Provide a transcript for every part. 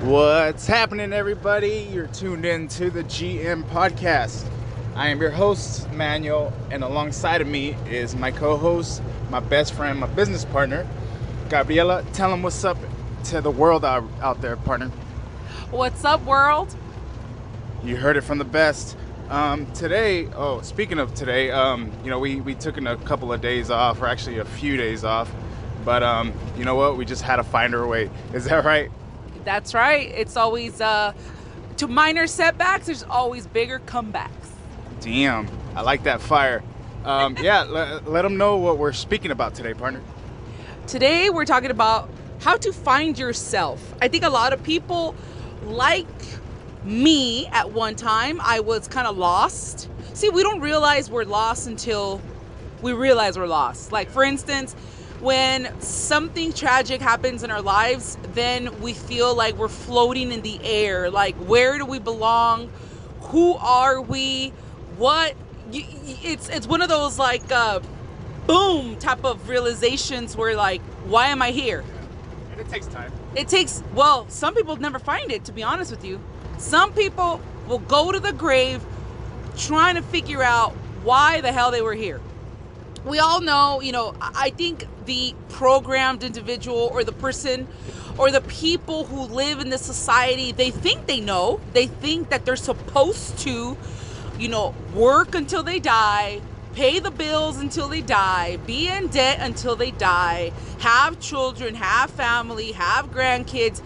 What's happening, everybody? You're tuned in to the GM podcast. I am your host, Manuel, and alongside of me is my co-host, my best friend, my business partner, Gabriela. Tell them what's up to the world out there, partner. What's up, world? You heard it from the best. Speaking of today, we took a couple of days off, or actually a few days off, but you know what? We just had to find our way. Is that right? That's right. It's always, to minor setbacks, there's always bigger comebacks. Damn, I like that fire. Let them know what we're speaking about today, partner. Today, we're talking about how to find yourself. I think a lot of people, like me at one time, I was kind of lost. See, we don't realize we're lost until we realize we're lost. Like, for instance, when something tragic happens in our lives, then we feel like we're floating in the air. Like, where do we belong? Who are we? What? It's one of those like boom type of realizations where like, why am I here? And it takes time. Some people never find it, to be honest with you. Some people will go to the grave trying to figure out why the hell they were here. We all know, I think the programmed individual or the person or the people who live in this society, they think they know. They think that they're supposed to, work until they die, pay the bills until they die, be in debt until they die, have children, have family, have grandkids.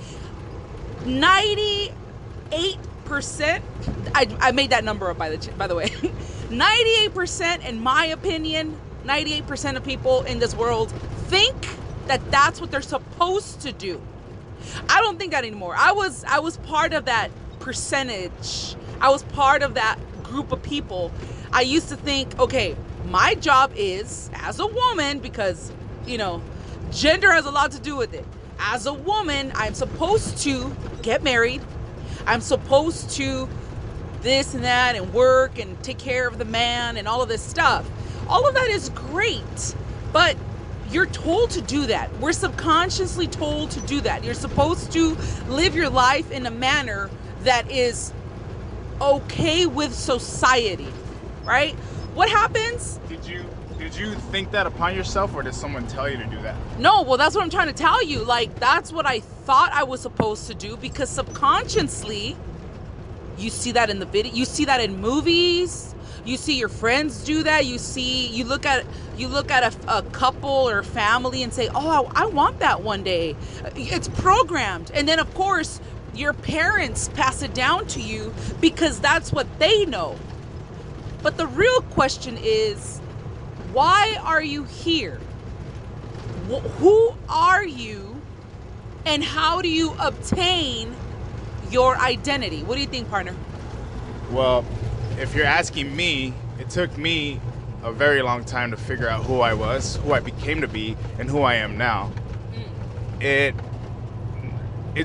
98%, I made that number up by the way. 98%, in my opinion, 98% of people in this world think that that's what they're supposed to do. I don't think that anymore. I was part of that percentage. I was part of that group of people. I used to think, okay, my job is, as a woman, because, gender has a lot to do with it. As a woman, I'm supposed to get married. I'm supposed to this and that and work and take care of the man and all of this stuff. All of that is great, but you're told to do that. We're subconsciously told to do that. You're supposed to live your life in a manner that is okay with society, right? What happens? Did you think that upon yourself, or did someone tell you to do that? No, well, that's what I'm trying to tell you. Like, that's what I thought I was supposed to do, because subconsciously, you see that in the video, you see that in movies. You see your friends do that. You look at a couple or family and say, oh, I want that one day. It's programmed. And then, of course, your parents pass it down to you because that's what they know. But the real question is, why are you here? Who are you? And how do you obtain your identity? What do you think, partner? Well, if you're asking me, it took me a very long time to figure out who I was, who I became to be, and who I am now. It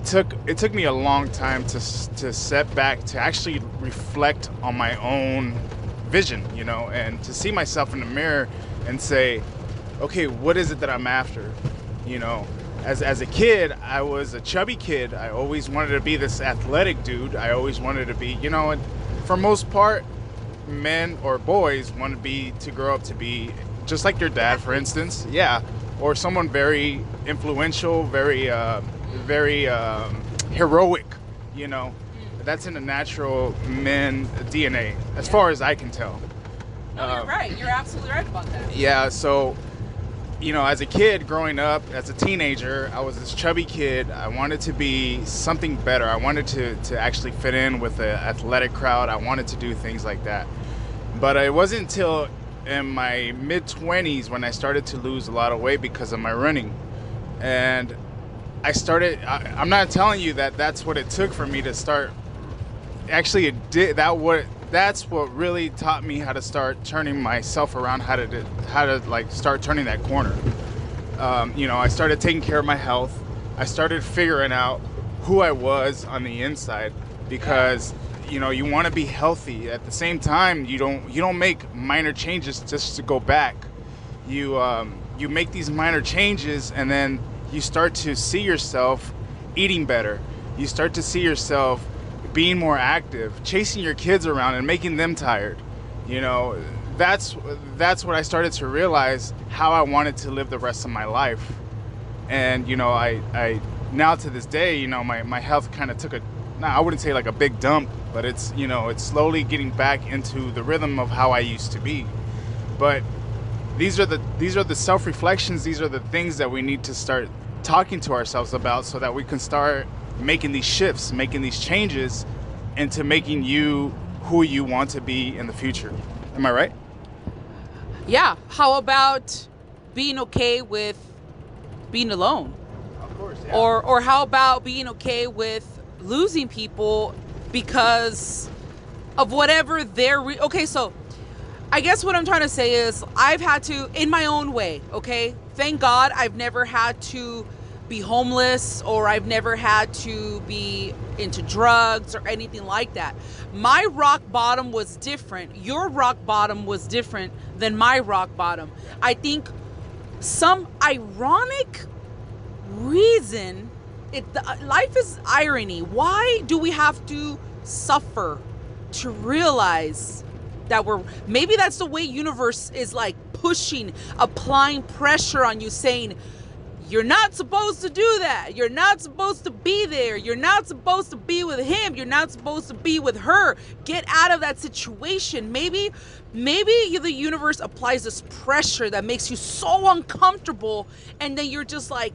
took me a long time to set back, to actually reflect on my own vision, and to see myself in the mirror and say, okay, what is it that I'm after? As a kid, I was a chubby kid. I always wanted to be this athletic dude. I always wanted to be, for most part, men or boys want to grow up to be just like their dad, for instance. Yeah. Or someone very influential, very heroic, That's in the natural men DNA, as far as I can tell. No, you're right. You're absolutely right about that. Yeah, so, as a kid growing up, as a teenager, I was this chubby kid. I wanted to be something better. I wanted to actually fit in with the athletic crowd. I wanted to do things like that. But it wasn't until in my mid-20s when I started to lose a lot of weight because of my running. And I'm not telling you that that's what it took for me to start. Actually, it did. That's what really taught me how to start turning myself around, how to start turning that corner. I started taking care of my health. I started figuring out who I was on the inside, because you want to be healthy. At the same time, you don't make minor changes just to go back. You make these minor changes, and then you start to see yourself eating better. You start to see yourself being more active, chasing your kids around and making them tired. You know, that's what I started to realize how I wanted to live the rest of my life. And, you know, I now to this day, you know, my health kind of took I wouldn't say like a big dump, but it's, you know, it's slowly getting back into the rhythm of how I used to be. But these are the self-reflections, these are the things that we need to start talking to ourselves about so that we can start making these shifts, making these changes into making you who you want to be in the future. Am I right? Yeah. How about being okay with being alone? Of course, yeah. Or how about being okay with losing people because of whatever okay, so I guess what I'm trying to say is I've had to, in my own way, okay? Thank God I've never had to be homeless, or I've never had to be into drugs or anything like that. My rock bottom was different. Your rock bottom was different than my rock bottom. I think some ironic reason, life is irony. Why do we have to suffer to realize that maybe that's the way universe is like pushing, applying pressure on you, saying, you're not supposed to do that. You're not supposed to be there. You're not supposed to be with him. You're not supposed to be with her. Get out of that situation. Maybe the universe applies this pressure that makes you so uncomfortable, and then you're just like,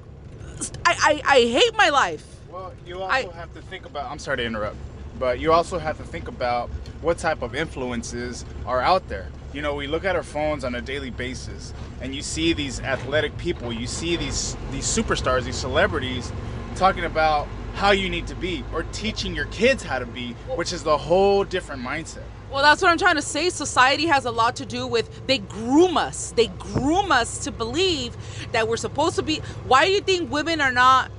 I hate my life. Well, you also have to think about, I'm sorry to interrupt, but you also have to think about what type of influences are out there. You know, we look at our phones on a daily basis, and you see these athletic people, you see these superstars, these celebrities talking about how you need to be, or teaching your kids how to be, which is the whole different mindset. Well, that's what I'm trying to say. Society has a lot to do with, they groom us. They groom us to believe that we're supposed to be. Why do you think women are not,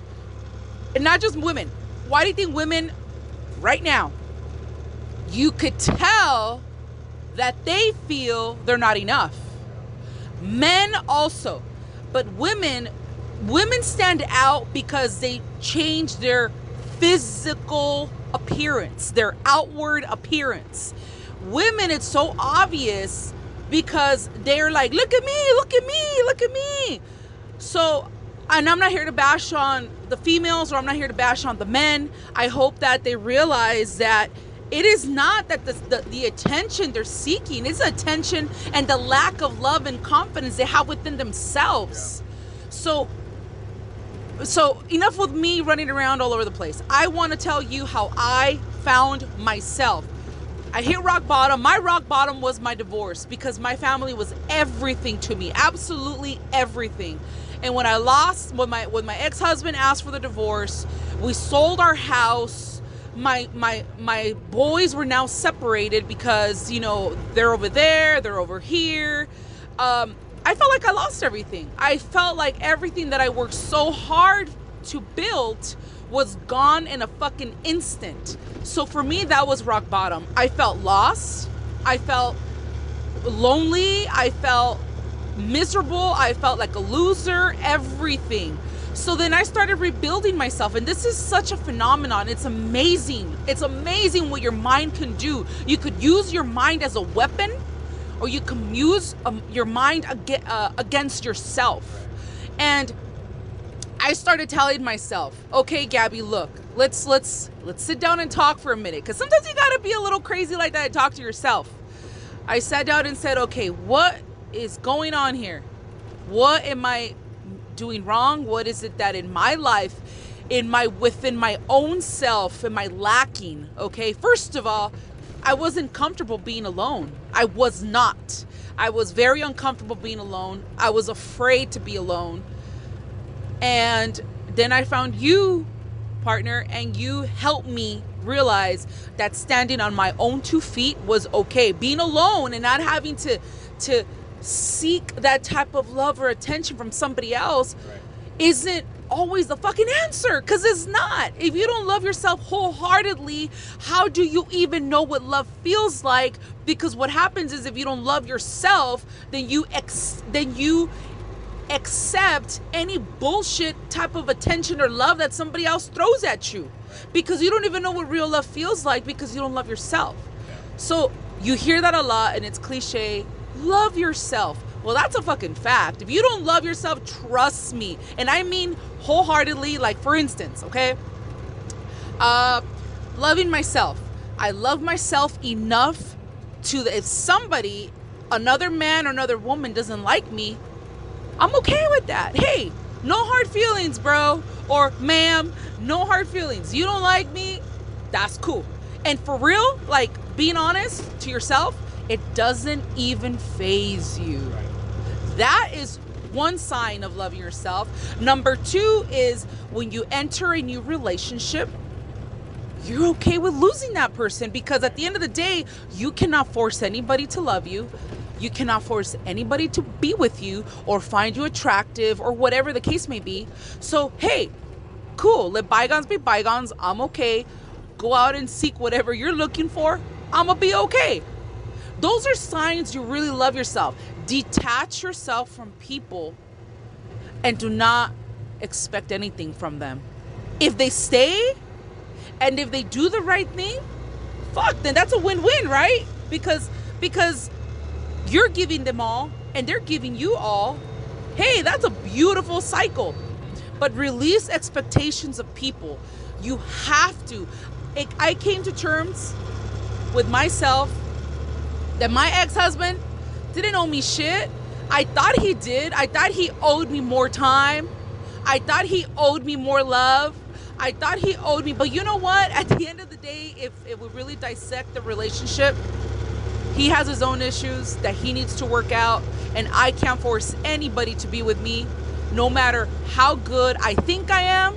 and not just women, why do you think women right now, you could tell that they feel they're not enough? Men also. But women stand out because they change their physical appearance, their outward appearance. Women, it's so obvious because they're like, look at me, look at me, look at me. So, and I'm not here to bash on the females, or I'm not here to bash on the men. I hope that they realize that it is not that the attention they're seeking, it's attention and the lack of love and confidence they have within themselves. Yeah. So enough with me running around all over the place. I want to tell you how I found myself. I hit rock bottom. My rock bottom was my divorce, because my family was everything to me, absolutely everything. And when my ex-husband asked for the divorce, we sold our house. My boys were now separated because, you know, they're over there, they're over here. I felt like I lost everything. I felt like everything that I worked so hard to build was gone in a fucking instant. So for me, that was rock bottom. I felt lost. I felt lonely. I felt miserable. I felt like a loser, everything. So then I started rebuilding myself, and this is such a phenomenon. It's amazing. It's amazing what your mind can do. You could use your mind as a weapon, or you can use your mind against yourself. And I started telling myself, okay, Gabby, look, let's sit down and talk for a minute, because sometimes you gotta be a little crazy like that and talk to yourself. I sat down and said, okay, what is going on here? What am I doing wrong? What is it that in my life, within my own self, am I lacking? Okay, first of all, I wasn't comfortable being alone. I was not. I was very uncomfortable being alone. I was afraid to be alone. And then I found you, partner, and you helped me realize that standing on my own 2 feet was okay. Being alone and not having to seek that type of love or attention from somebody else isn't always the fucking answer, because it's not. If you don't love yourself wholeheartedly, how do you even know what love feels like? Because what happens is, if you don't love yourself, then you accept any bullshit type of attention or love that somebody else throws at you, because you don't even know what real love feels like because you don't love yourself. So you hear that a lot, and it's cliche, love yourself. Well, that's a fucking fact. If you don't love yourself, trust me, and I mean wholeheartedly. Like, for instance, okay, loving myself. I love myself enough to, if somebody, another man or another woman doesn't like me, I'm okay with that. Hey, no hard feelings, bro. Or ma'am, no hard feelings. You don't like me, that's cool. And for real, like, being honest to yourself, it doesn't even faze you. Right. That is one sign of loving yourself. Number two is when you enter a new relationship, you're okay with losing that person, because at the end of the day, you cannot force anybody to love you. You cannot force anybody to be with you or find you attractive or whatever the case may be. So, hey, cool. Let bygones be bygones. I'm okay. Go out and seek whatever you're looking for. I'm going to be okay. Those are signs you really love yourself. Detach yourself from people and do not expect anything from them. If they stay and if they do the right thing, fuck, then that's a win-win, right? Because you're giving them all and they're giving you all. Hey, that's a beautiful cycle. But release expectations of people. You have to. I came to terms with myself that my ex-husband didn't owe me shit. I thought he did. I thought he owed me more time. I thought he owed me more love. I thought he owed me. But you know what? At the end of the day, if we really dissect the relationship, he has his own issues that he needs to work out. And I can't force anybody to be with me, no matter how good I think I am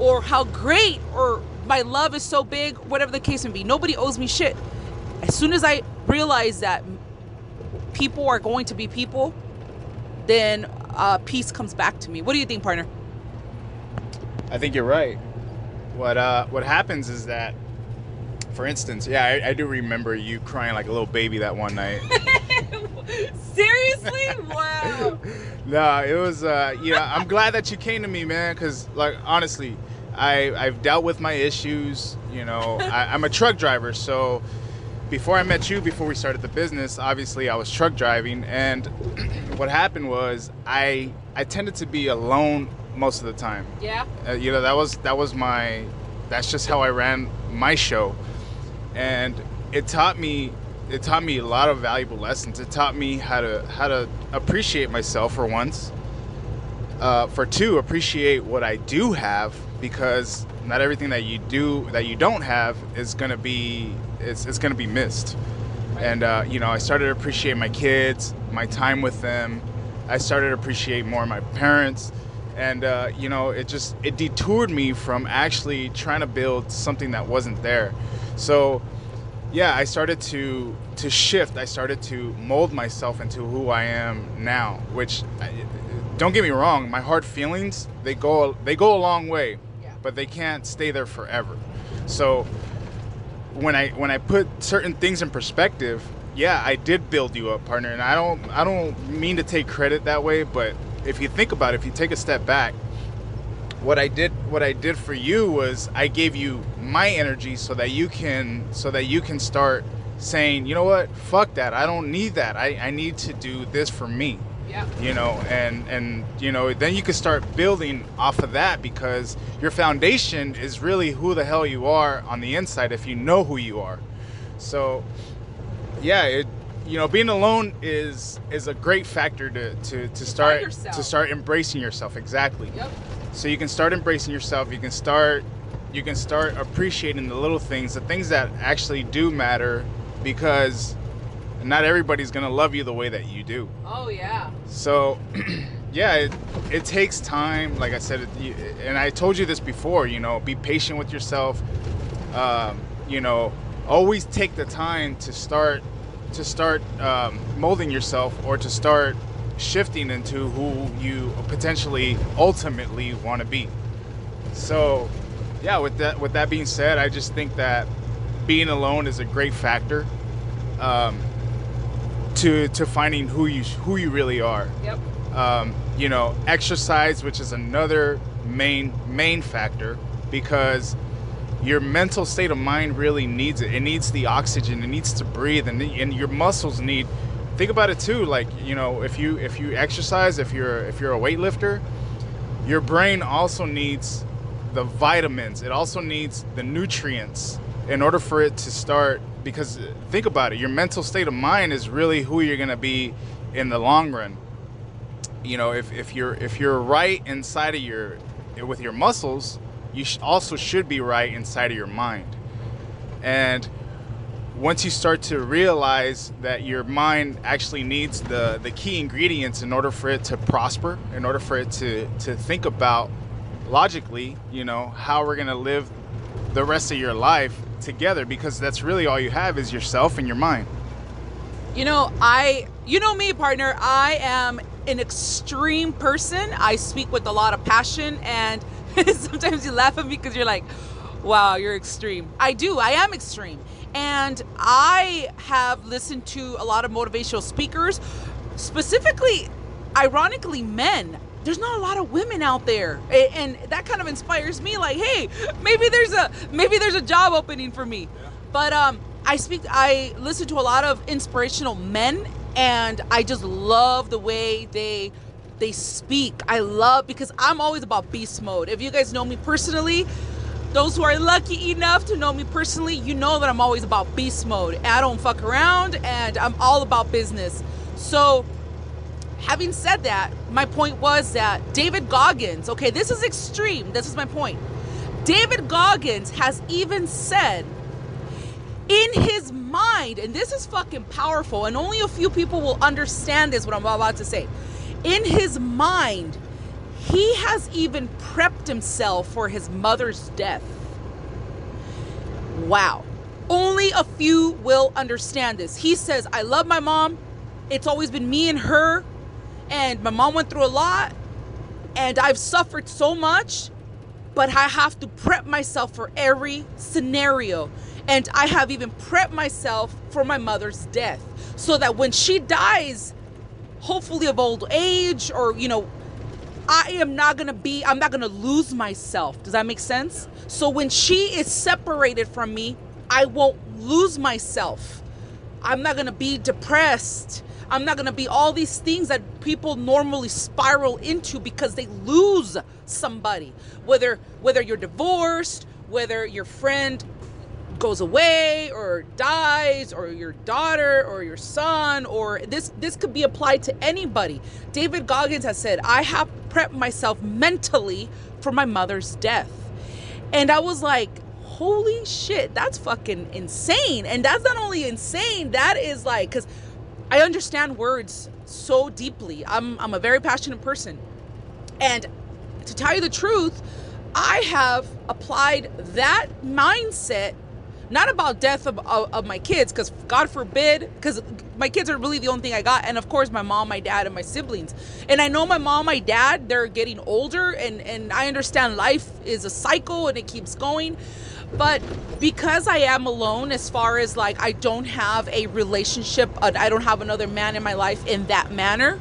or how great or my love is so big, whatever the case may be. Nobody owes me shit. As soon as I realize that people are going to be people, then peace comes back to me. What do you think, partner? I think you're right. What happens is that, for instance, I do remember you crying like a little baby that one night. Seriously? Wow. No, it was, I'm glad that you came to me, man, because, like, honestly, I've dealt with my issues. I'm a truck driver, so before I met you, before we started the business, obviously I was truck driving, and what happened was I tended to be alone most of the time. Yeah. That's just how I ran my show, and it taught me a lot of valuable lessons. It taught me how to appreciate myself, for once. For two, appreciate what I do have, because not everything that you don't have is gonna be missed. Right. And I started to appreciate my kids, my time with them. I started to appreciate more my parents, and it detoured me from actually trying to build something that wasn't there. So yeah, I started to shift. I started to mold myself into who I am now, which, don't get me wrong, my hard feelings, they go a long way, yeah, but they can't stay there forever. So when I put certain things in perspective, yeah, I did build you up, partner, and I don't mean to take credit that way, but if you think about it, if you take a step back, what I did for you was I gave you my energy so that you can start saying, you know what, fuck that, I don't need that, I need to do this for me. Yeah. And then you can start building off of that, because your foundation is really who the hell you are on the inside, if you know who you are. So yeah, being alone is a great factor to start embracing yourself. Exactly. Yep. So you can start embracing yourself. You can start appreciating the little things, the things that actually do matter, because not everybody's gonna love you the way that you do. Oh yeah. So yeah, it takes time. Like I said, and I told you this before. Be patient with yourself. Always take the time to start molding yourself, or to start shifting into who you potentially ultimately want to be. So yeah, with that being said, I just think that being alone is a great factor to finding who you really are. Yep. Exercise, which is another main factor, because your mental state of mind really needs it. It needs the oxygen. It needs to breathe, and your muscles need. Think about it too. Like, if you exercise, if you're a weightlifter, your brain also needs the vitamins. It also needs the nutrients in order for it to start. Because think about it, your mental state of mind is really who you're gonna be in the long run. If you're right inside of with your muscles, you also should be right inside of your mind. And once you start to realize that your mind actually needs the key ingredients in order for it to prosper, in order for it to think about logically, how we're going to live the rest of your life together, because that's really all you have is yourself and your mind. You know me, partner, I am an extreme person. I speak with a lot of passion, and sometimes you laugh at me because you're like, wow, you're extreme. I am extreme. And I have listened to a lot of motivational speakers, specifically, ironically, men. There's not a lot of women out there, and that kind of inspires me. Like, hey, maybe there's a job opening for me. Yeah. But I listen to a lot of inspirational men, and I just love the way they speak. I love, because I'm always about beast mode. If you guys know me personally, those who are lucky enough to know me personally, you know that I'm always about beast mode. I don't fuck around, and I'm all about business. So, having said that, my point was that David Goggins, okay, this is extreme. This is my point. David Goggins has even said in his mind, and this is fucking powerful, and only a few people will understand this, what I'm about to say. In his mind, he has even prepped himself for his mother's death. Wow. Only a few will understand this. He says, I love my mom. It's always been me and her. And my mom went through a lot. And I've suffered so much. But I have to prep myself for every scenario. And I have even prepped myself for my mother's death. So that when she dies, hopefully of old age, or, I'm not going to lose myself. Does that make sense? So when she is separated from me, I won't lose myself. I'm not going to be depressed. I'm not going to be all these things that people normally spiral into because they lose somebody. Whether you're divorced, whether your friend goes away or dies, or your daughter or your son, or this could be applied to anybody. David Goggins has said, I have prepped myself mentally for my mother's death. And I was like, holy shit, that's fucking insane. And that's not only insane, that is like, because I understand words so deeply. I'm a very passionate person. And to tell you the truth, I have applied that mindset, not about death of my kids, because God forbid, because my kids are really the only thing I got. And of course, my mom, my dad, and my siblings. And I know my mom, my dad, they're getting older, and I understand life is a cycle and it keeps going. But because I am alone, as far as like, I don't have a relationship, I don't have another man in my life in that manner.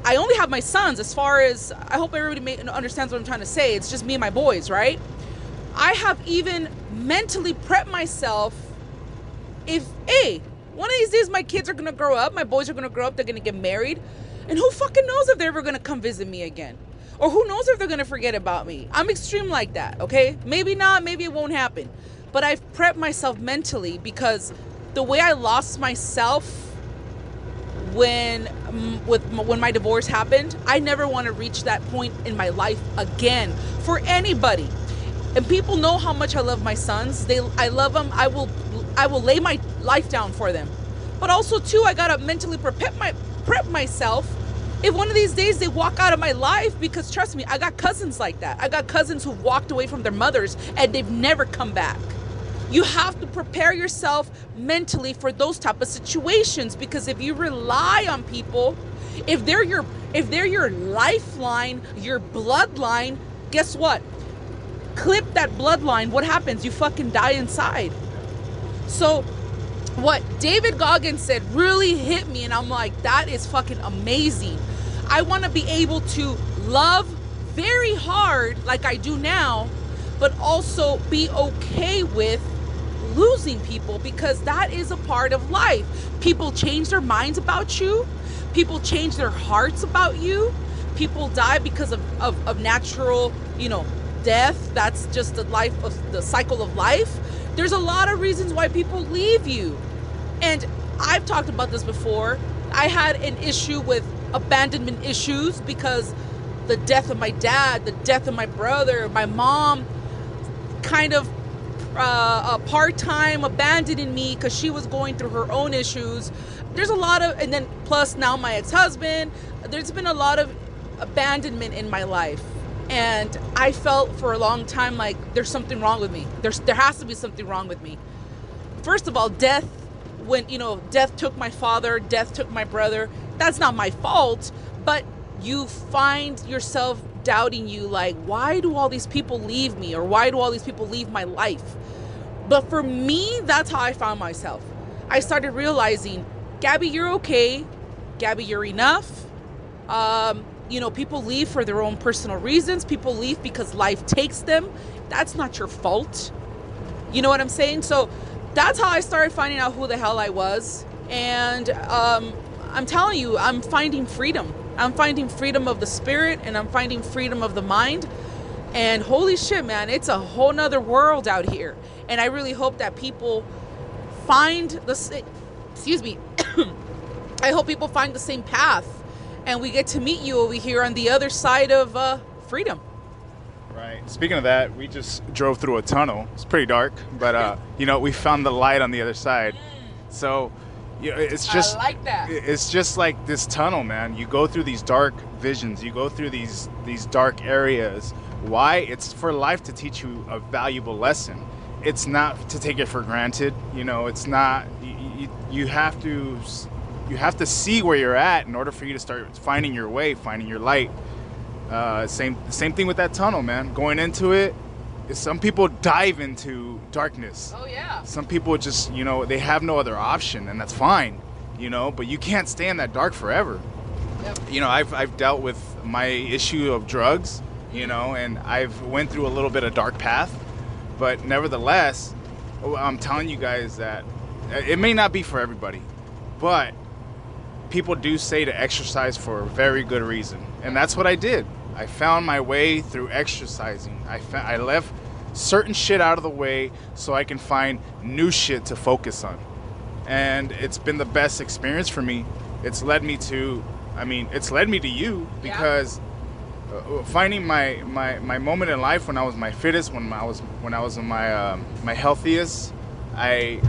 I only have my sons. As far as, I hope everybody understands what I'm trying to say. It's just me and my boys, right? I have even mentally prepped myself. If, hey, one of these days my kids are going to grow up, my boys are going to grow up, they're going to get married. And who fucking knows if they're ever going to come visit me again? Or who knows if they're going to forget about me? I'm extreme like that, okay? Maybe not, maybe it won't happen. But I've prepped myself mentally, because the way I lost myself when my divorce happened, I never want to reach that point in my life again for anybody. And people know how much I love my sons. I love them. I will lay my life down for them. But also too, I gotta mentally prep myself if one of these days they walk out of my life, because trust me, I got cousins like that. I got cousins who walked away from their mothers and they've never come back. You have to prepare yourself mentally for those type of situations, because if you rely on people, if they're your lifeline, your bloodline, guess what? Clip that bloodline, what happens? You fucking die inside. So what David Goggins said really hit me, and I'm like, that is fucking amazing. I want to be able to love very hard like I do now, but also be okay with losing people, because that is a part of life. People change their minds about you. People change their hearts about you. People die because of natural, death. That's just the cycle of life. There's a lot of reasons why people leave you. And I've talked about this before. I had an issue with abandonment issues because the death of my dad, the death of my brother, my mom kind of part-time abandoning me because she was going through her own issues. There's a lot of, and then plus now my ex-husband, there's been a lot of abandonment in my life. And I felt for a long time like there's something wrong with me. There has to be something wrong with me. First of all, death, when, death took my father, death took my brother, that's not my fault, but you find yourself doubting you, like, why do all these people leave me? Or why do all these people leave my life? But for me, that's how I found myself. I started realizing, Gabby, you're okay. Gabby, you're enough. People leave for their own personal reasons. People leave because life takes them. That's not your fault. You know what I'm saying? So that's how I started finding out who the hell I was. And I'm telling you, I'm finding freedom. I'm finding freedom of the spirit, and I'm finding freedom of the mind. And holy shit, man, it's a whole nother world out here. And I really hope that people find I hope people find the same path, and we get to meet you over here on the other side of freedom. Right. Speaking of that, we just drove through a tunnel. It's pretty dark, but we found the light on the other side. So, it's just, I like that. It's just like this tunnel, man. You go through these dark visions. You go through these dark areas. Why? It's for life to teach you a valuable lesson. It's not to take it for granted. It's not. You have to see where you're at in order for you to start finding your way, finding your light. Same thing with that tunnel, man. Going into it, some people dive into darkness. Oh yeah. Some people just, they have no other option, and that's fine, but you can't stay in that dark forever. Yep. I've dealt with my issue of drugs, and I've went through a little bit of dark path, but nevertheless, I'm telling you guys that it may not be for everybody, but people do say to exercise for a very good reason. And that's what I did. I found my way through exercising. I left certain shit out of the way so I can find new shit to focus on. And it's been the best experience for me. It's led me to you, because finding my moment in life when I was my fittest, when I was in my healthiest, I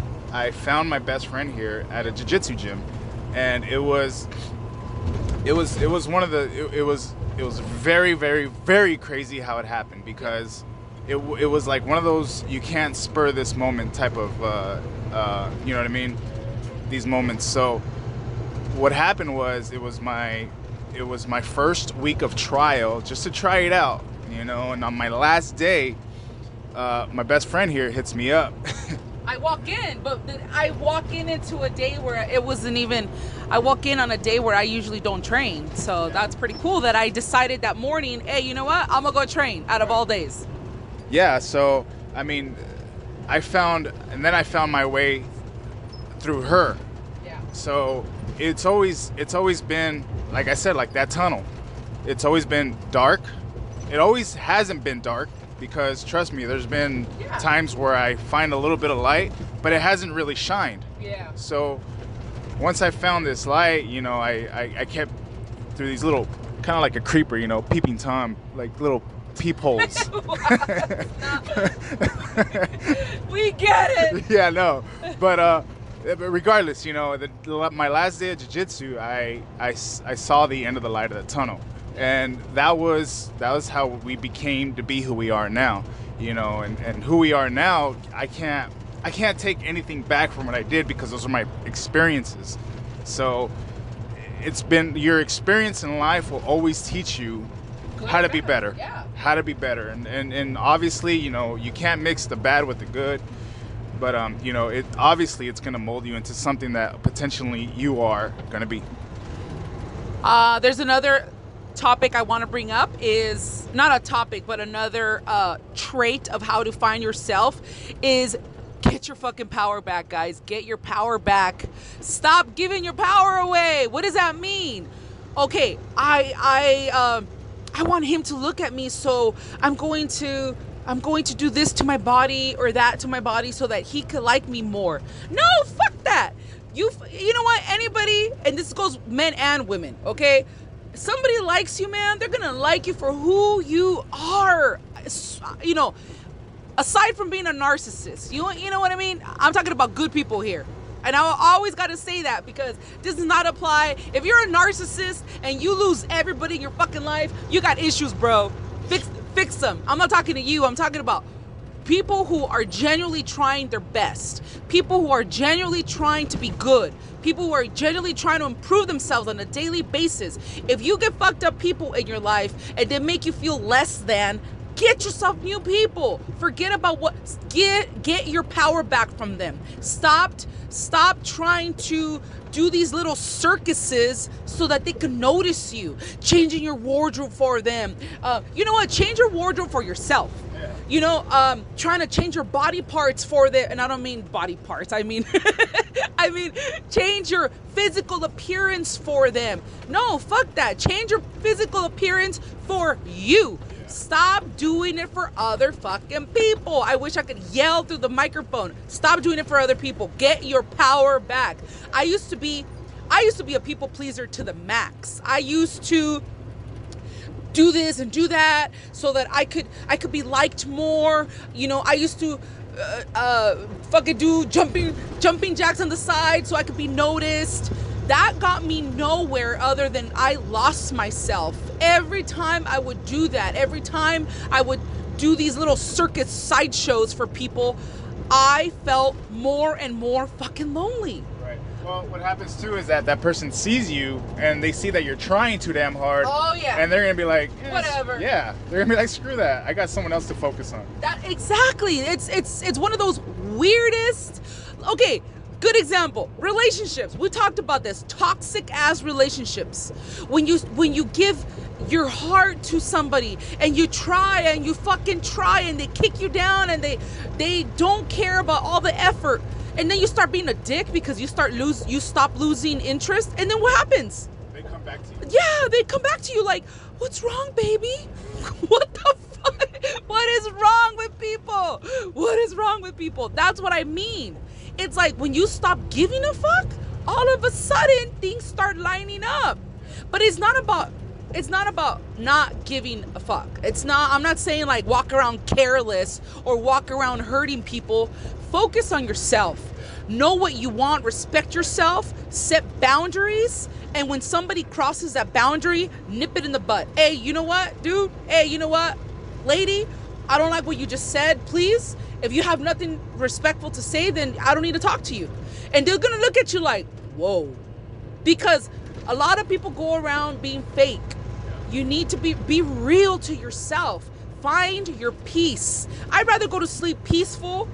found my best friend here at a jiu-jitsu gym. And it was very, very, very crazy how it happened, because it was like one of those you can't spur this moment type of you know what I mean, these moments. So what happened was it was my first week of trial, just to try it out, and on my last day, my best friend here hits me up. I walk in into a day where it wasn't even, I walk in on a day where I usually don't train. So yeah. That's pretty cool that I decided that morning, hey, you know what? I'm going to go train out of all days. Yeah. So, I found my way through her. Yeah. So it's always been, like I said, like that tunnel. It's always been dark. It always hasn't been dark. Because trust me, there's been times where I find a little bit of light, but it hasn't really shined. Yeah. So once I found this light, I kept through these little, kind of like a creeper, peeping Tom, like little peepholes. We get it. Yeah, no, but regardless, my last day of jiu-jitsu, I saw the end of the light of the tunnel. And that was how we became to be who we are now, and who we are now. I can't take anything back from what I did, because those are my experiences. So it's been, your experience in life will always teach you how to be better, how to be better. And obviously, you can't mix the bad with the good, but obviously it's going to mold you into something that potentially you are going to be. There's another topic I want to bring up, is not a topic, but another trait of how to find yourself is get your fucking power back, guys. Get your power back. Stop giving your power away. What does that mean? Okay, I want him to look at me, so I'm going to do this to my body or that to my body so that he could like me more. No, fuck that. You know what? Anybody, and this goes men and women, okay? Somebody likes you, man, they're gonna like you for who you are. You know, aside from being a narcissist, you know what I mean? I'm talking about good people here. And I always got to say that, because this does not apply. If you're a narcissist and you lose everybody in your fucking life, you got issues, bro. Fix them. I'm not talking to you. I'm talking about people who are genuinely trying their best. People who are genuinely trying to be good. People who are genuinely trying to improve themselves on a daily basis. If you get fucked up people in your life and they make you feel less than, get yourself new people. Forget about what. Get your power back from them. Stop trying to do these little circuses so that they can notice you. Changing your wardrobe for them. You know what? Change your wardrobe for yourself. Yeah. You know, trying to change your body parts for them. And I don't mean body parts. I mean, I mean, change your physical appearance for them. No, fuck that. Change your physical appearance for you. Stop doing it for other fucking people. I wish I could yell through the microphone. Stop doing it for other people. Get your power back. I used to be a people pleaser to the max. I used to do this and do that so that I could be liked more. You know, I used to fucking do jumping jacks on the side so I could be noticed. That got me nowhere other than I lost myself. Every time I would do that, every time I would do these little circus sideshows for people, I felt more and more fucking lonely. Right. Well, what happens too is that person sees you and they see that you're trying too damn hard. Oh yeah. And they're gonna be like, whatever. Yeah. They're gonna be like, screw that. I got someone else to focus on. That exactly. It's one of those weirdest. Okay. Good example, relationships. We talked about this. Toxic ass relationships. When you give your heart to somebody and you try and you fucking try and they kick you down and they don't care about all the effort, and then you start being a dick because you stop losing interest, and then what happens? They come back to you. Yeah, they come back to you like, what's wrong, baby? What the fuck? What is wrong with people? What is wrong with people? That's what I mean. It's like when you stop giving a fuck, all of a sudden things start lining up. But it's not about not giving a fuck. I'm not saying like walk around careless or walk around hurting people. Focus on yourself. Know what you want, respect yourself, set boundaries, and when somebody crosses that boundary, nip it in the butt. Hey, you know what, dude? Hey, you know what, lady? I don't like what you just said, please. If you have nothing respectful to say, then I don't need to talk to you. And they're going to look at you like, whoa. Because a lot of people go around being fake. You need to be real to yourself. Find your peace. I'd rather go to sleep peaceful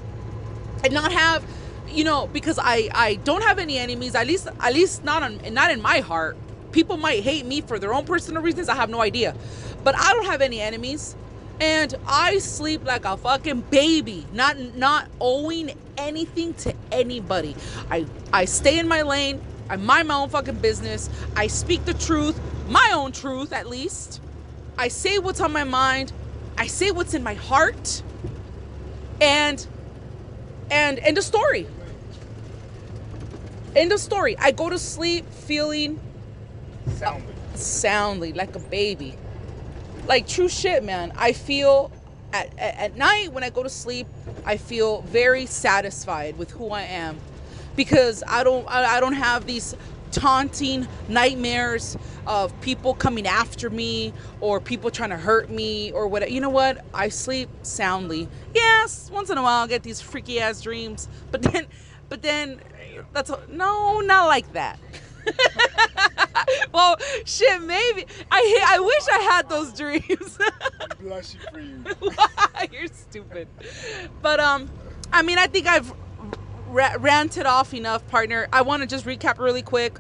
and not have, you know, because I don't have any enemies, at least not in my heart. People might hate me for their own personal reasons. I have no idea. But I don't have any enemies. And I sleep like a fucking baby, not owing anything to anybody. I stay in my lane. I mind my own fucking business. I speak the truth, my own truth at least. I say what's on my mind. I say what's in my heart. And end of story. End of story. I go to sleep feeling soundly like a baby. Like true shit, man. I feel at night when I go to sleep, I feel very satisfied with who I am, because I don't have these taunting nightmares of people coming after me or people trying to hurt me or whatever. You know what? I sleep soundly. Yes, once in a while I get these freaky ass dreams, but then no, not like that. Well, shit, maybe. I wish I had those dreams. I'm blushing for you. You're stupid. But, I mean, I think I've ranted off enough, partner. I want to just recap really quick.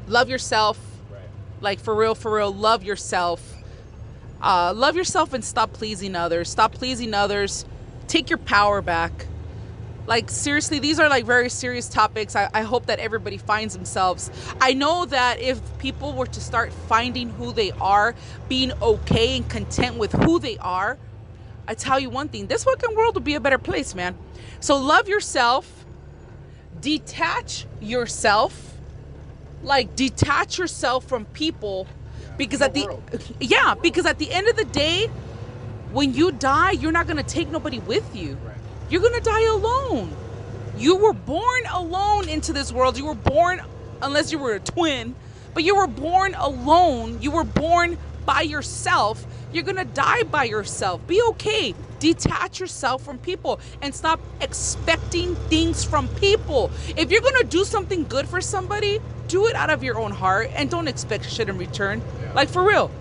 Love yourself. Right. Like, for real, love yourself. Love yourself and stop pleasing others. Stop pleasing others. Take your power back. Like, seriously, these are like very serious topics. I hope that everybody finds themselves. I know that if people were to start finding who they are, being okay and content with who they are, I tell you one thing, this fucking world would be a better place, man. So love yourself. Detach yourself. Like, detach yourself from people, because because at the end of the day, when you die, you're not going to take nobody with you. Right. You're going to die alone. You were born alone into this world. You were born, unless you were a twin, but you were born alone. You were born by yourself. You're going to die by yourself. Be okay. Detach yourself from people and stop expecting things from people. If you're going to do something good for somebody, do it out of your own heart and don't expect shit in return. Yeah. Like, for real.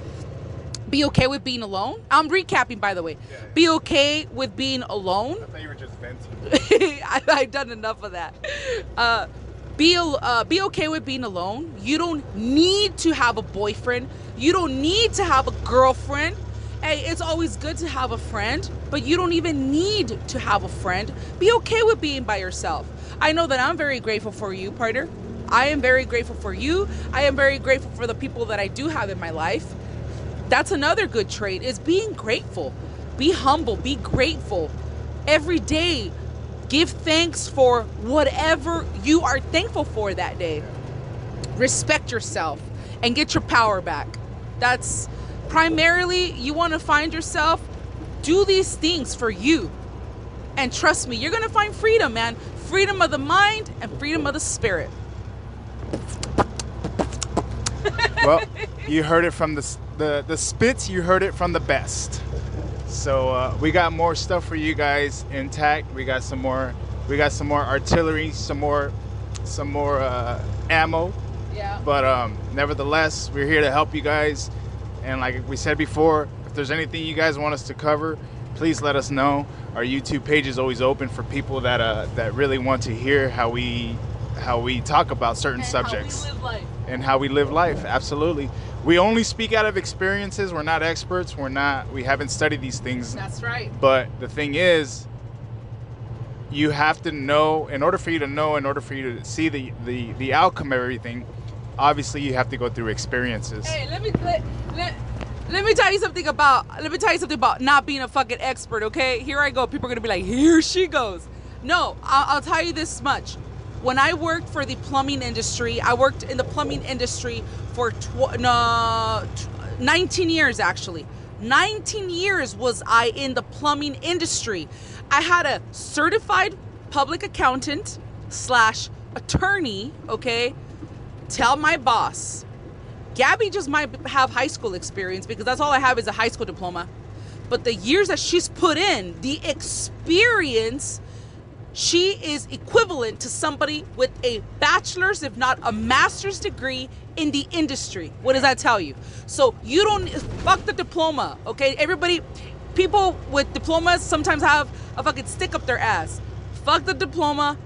Be okay with being alone. I'm recapping, by the way. Yeah. Be okay with being alone. I thought you were just venting. I've done enough of that. Be okay with being alone. You don't need to have a boyfriend. You don't need to have a girlfriend. Hey, it's always good to have a friend, but you don't even need to have a friend. Be okay with being by yourself. I know that I'm very grateful for you, partner. I am very grateful for you. I am very grateful for the people that I do have in my life. That's another good trait, is being grateful. Be humble, be grateful. Every day, give thanks for whatever you are thankful for that day. Respect yourself and get your power back. That's primarily, you want to find yourself, do these things for you. And trust me, you're going to find freedom, man. Freedom of the mind and freedom of the spirit. Well, you heard it from the spits, you heard it from the best. So we got more stuff for you guys intact. We got some more artillery, some more ammo. Yeah. But nevertheless, we're here to help you guys. And like we said before, if there's anything you guys want us to cover, please let us know. Our YouTube page is always open for people that really want to hear how we talk about certain subjects. How we live life. And how we live life. Absolutely. We only speak out of experiences. We're not experts. We haven't studied these things. That's right. But the thing is, you have to know, in order for you to see the outcome of everything, obviously you have to go through experiences. Hey, let me tell you something about not being a fucking expert, okay? Here I go. People are going to be like, here she goes. No, I'll tell you this much. When I worked for the plumbing industry, I worked in the plumbing industry for 19 years, actually. 19 years was I in the plumbing industry. I had a certified public accountant / attorney, okay? Tell my boss, Gabby just might have high school experience because that's all I have is a high school diploma. But the years that she's put in, the experience, she is equivalent to somebody with a bachelor's, if not a master's degree in the industry. What does that tell you? So you don't, fuck the diploma, okay? People with diplomas sometimes have a fucking stick up their ass. Fuck the diploma.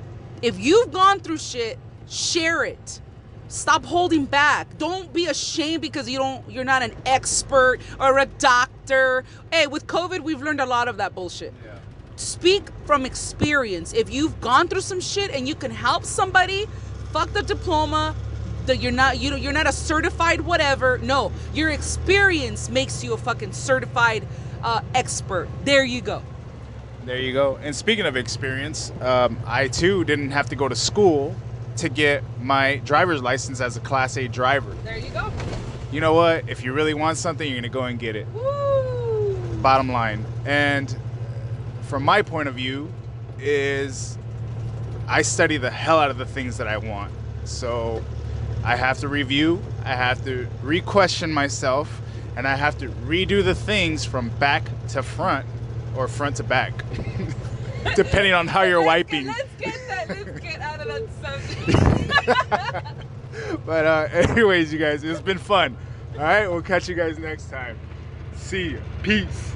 If you've gone through shit, share it. Stop holding back. Don't be ashamed because you're not an expert or a doctor. Hey, with COVID, we've learned a lot of that bullshit. Yeah. Speak from experience. If you've gone through some shit and you can help somebody, fuck the diploma. You're not a certified whatever. No, your experience makes you a fucking certified expert. There you go. There you go. And speaking of experience, I too didn't have to go to school to get my driver's license as a Class A driver. There you go. You know what? If you really want something, you're gonna go and get it. Woo! Bottom line. And from my point of view is I study the hell out of the things that I want. So I have to review, I have to re-question myself, and I have to redo the things from back to front or front to back, depending on how you're wiping. Let's get out of that subject. But anyways, you guys, it's been fun. All right, we'll catch you guys next time. See ya. Peace.